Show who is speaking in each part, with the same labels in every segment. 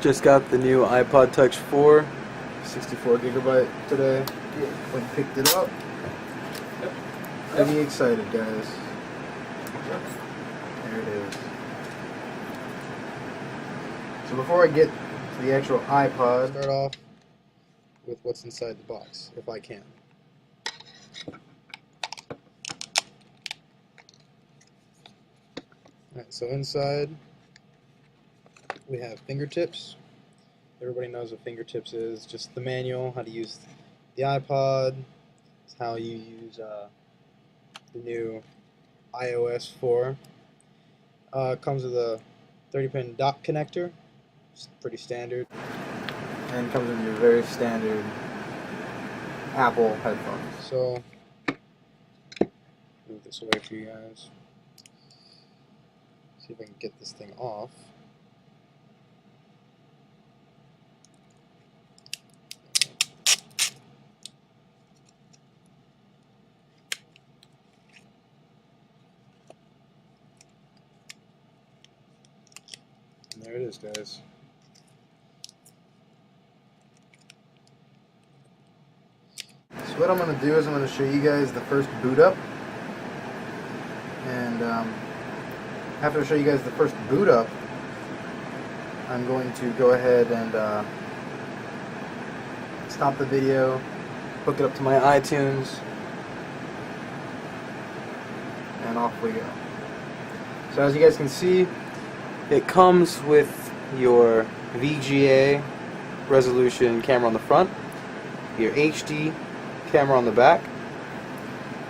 Speaker 1: Just got the new iPod Touch 4, 64 gigabyte today. Went and picked it up. Pretty excited, guys. There it is. So before I get to the actual iPod, start off with what's inside the box, if I can. Alright, so inside we have fingertips. Everybody knows what fingertips is. Just the manual, how to use the iPod. It's how you use the new iOS 4. It comes with a 30-pin dock connector. It's pretty standard. And comes with your very standard Apple headphones. So, move this away for you guys. See if I can get this thing off. And there it is, guys. So what I'm going to do is I'm going to show you guys the first boot up. And after I show you guys the first boot up, I'm going to go ahead and stop the video, hook it up to my iTunes, and off we go. So as you guys can see, it comes with your VGA resolution camera on the front, your HD camera on the back.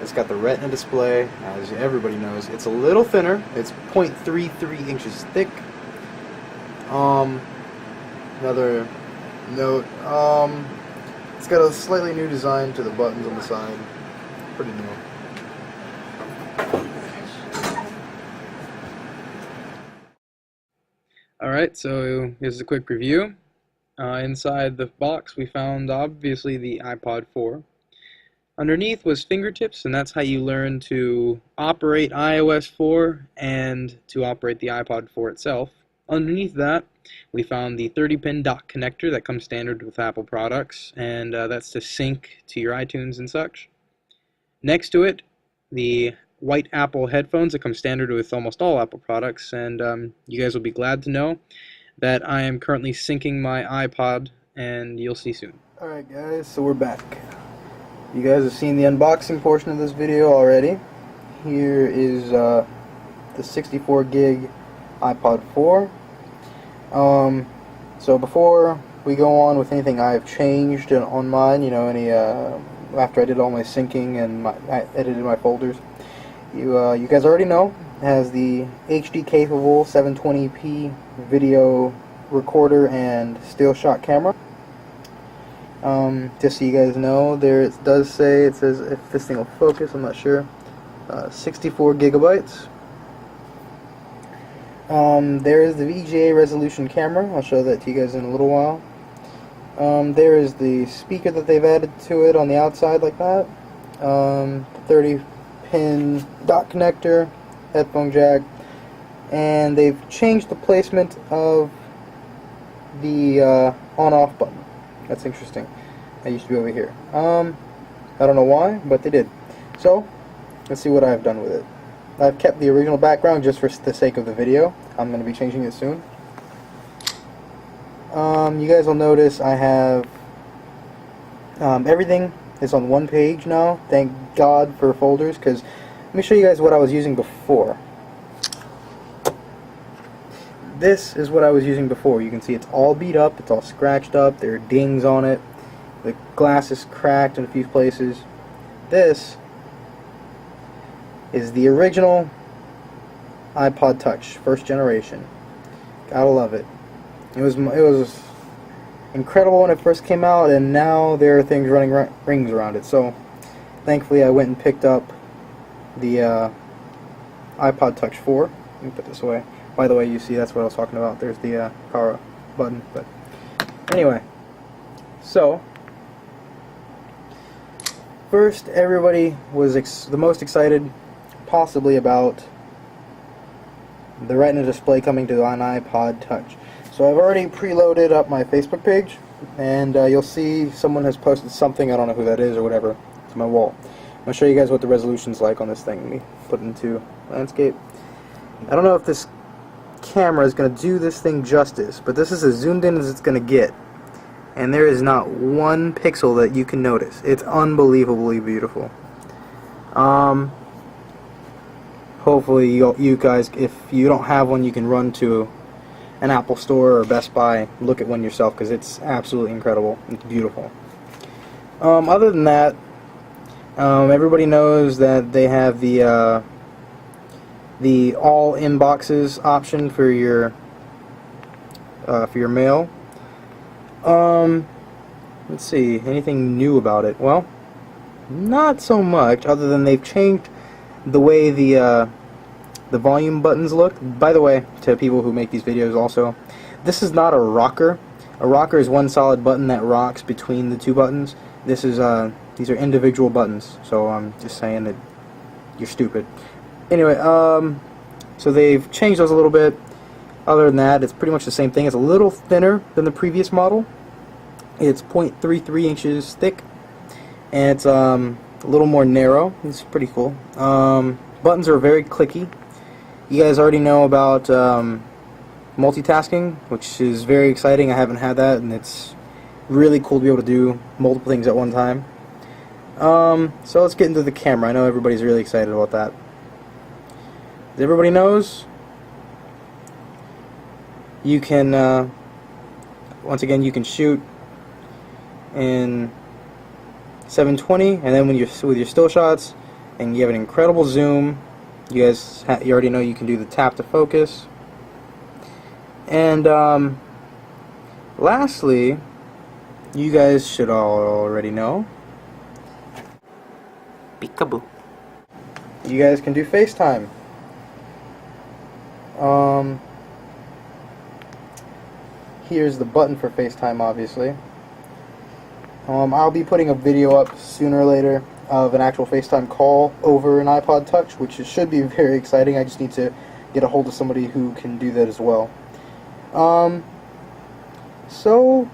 Speaker 1: It's got the Retina display, as everybody knows. It's a little thinner. It's 0.33 inches thick. Another note, it's got a slightly new design to the buttons on the side. Pretty new. Alright, so here's a quick review. Inside the box we found obviously the iPod 4. Underneath was fingertips, and that's how you learn to operate iOS 4 and to operate the iPod 4 itself. Underneath that we found the 30-pin dock connector that comes standard with Apple products, and that's to sync to your iTunes and such. Next to it, the white Apple headphones that come standard with almost all Apple products, and you guys will be glad to know that I am currently syncing my iPod, and you'll see soon. Alright guys, so we're back. You guys have seen the unboxing portion of this video already. Here is the 64 gig iPod 4. So before we go on with anything I've changed on mine, you know, after I did all my syncing and I edited my folders, you guys already know it has the HD capable 720p video recorder and still shot camera. Just so you guys know, there it does say, it says, if this thing will focus, I'm not sure, 64 gigabytes. There is the VGA resolution camera. I'll show that to you guys in a little while. There is the speaker that they've added to it on the outside like that. 30-pin dock connector, headphone jack, and they've changed the placement of the on-off button. That's interesting. That used to be over here. I don't know why, but they did. So, let's see what I've done with it. I've kept the original background just for the sake of the video. I'm going to be changing it soon. You guys will notice I have everything is on one page now. Thank God for folders, because let me show you guys what I was using before. This is what I was using before. You can see it's all beat up, it's all scratched up, there are dings on it, the glass is cracked in a few places. This is the original iPod Touch, first generation. Gotta love it. It was incredible when it first came out, and now there are things running rings around it. So thankfully I went and picked up the iPod Touch 4. Let me put this away. By the way, you see that's what I was talking about. There's the power button. But anyway, so first everybody was the most excited possibly about the Retina display coming to an iPod Touch. So I've already preloaded up my Facebook page, and you'll see someone has posted something, I don't know who that is or whatever, to my wall. I'm going to show you guys what the resolution's like on this thing. Let me put it into landscape. I don't know if this camera is going to do this thing justice, but this is as zoomed in as it's going to get. And there is not one pixel that you can notice. It's unbelievably beautiful. Hopefully you guys, if you don't have one, you can run to an Apple store or Best Buy, look at one yourself, because it's absolutely incredible. It's beautiful. Other than that, everybody knows that they have the all inboxes option for your mail. Let's see, anything new about it? Well, not so much, other than they've changed the way the volume buttons look. By the way, to people who make these videos also, this is not a rocker. A rocker is one solid button that rocks between the two buttons. This is these are individual buttons, so I'm just saying that you're stupid. Anyway, so they've changed those a little bit. Other than that, it's pretty much the same thing. It's a little thinner than the previous model. It's 0.33 inches thick, and it's a little more narrow. It's pretty cool. Buttons are very clicky. You guys already know about multitasking, which is very exciting. I haven't had that, and it's really cool to be able to do multiple things at one time. So let's get into the camera. I know everybody's really excited about that. As everybody knows, you can, once again, you can shoot in 720, and then when you're with your still shots, and you have an incredible zoom. You guys, you already know you can do the tap to focus. And lastly, you guys should all already know, peekaboo, you guys can do FaceTime. Here's the button for FaceTime, obviously. I'll be putting a video up sooner or later of an actual FaceTime call over an iPod Touch, which should be very exciting. I just need to get a hold of somebody who can do that as well. So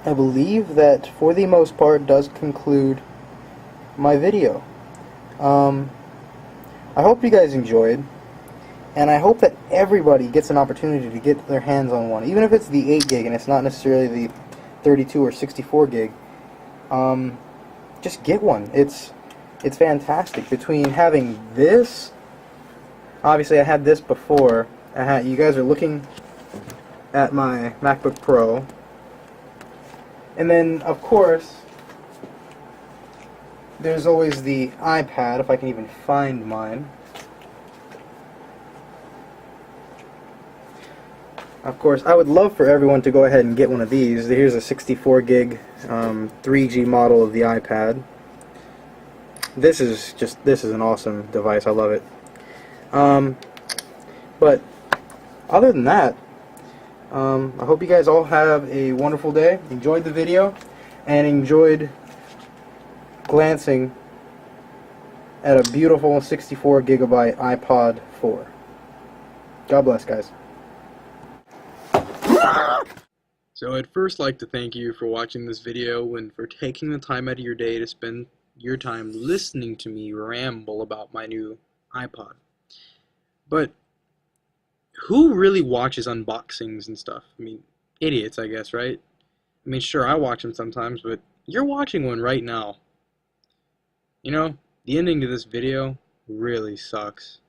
Speaker 1: I believe that for the most part does conclude my video. I hope you guys enjoyed, and I hope that everybody gets an opportunity to get their hands on one, even if it's the 8 gig and it's not necessarily the 32 or 64 gig. Just get one. It's fantastic. Between having this, obviously I had this before. You guys are looking at my MacBook Pro, and then of course there's always the iPad, if I can even find mine. Of course, I would love for everyone to go ahead and get one of these. Here's a 64 gig 3G model of the iPad. This is an awesome device. I love it. But other than that, I hope you guys all have a wonderful day. Enjoyed the video and enjoyed glancing at a beautiful 64 gigabyte iPod 4. God bless, guys.
Speaker 2: So I'd first like to thank you for watching this video and for taking the time out of your day to spend your time listening to me ramble about my new iPod. But who really watches unboxings and stuff? I mean, idiots, I guess, right? I mean, sure, I watch them sometimes, but you're watching one right now. You know, the ending to this video really sucks.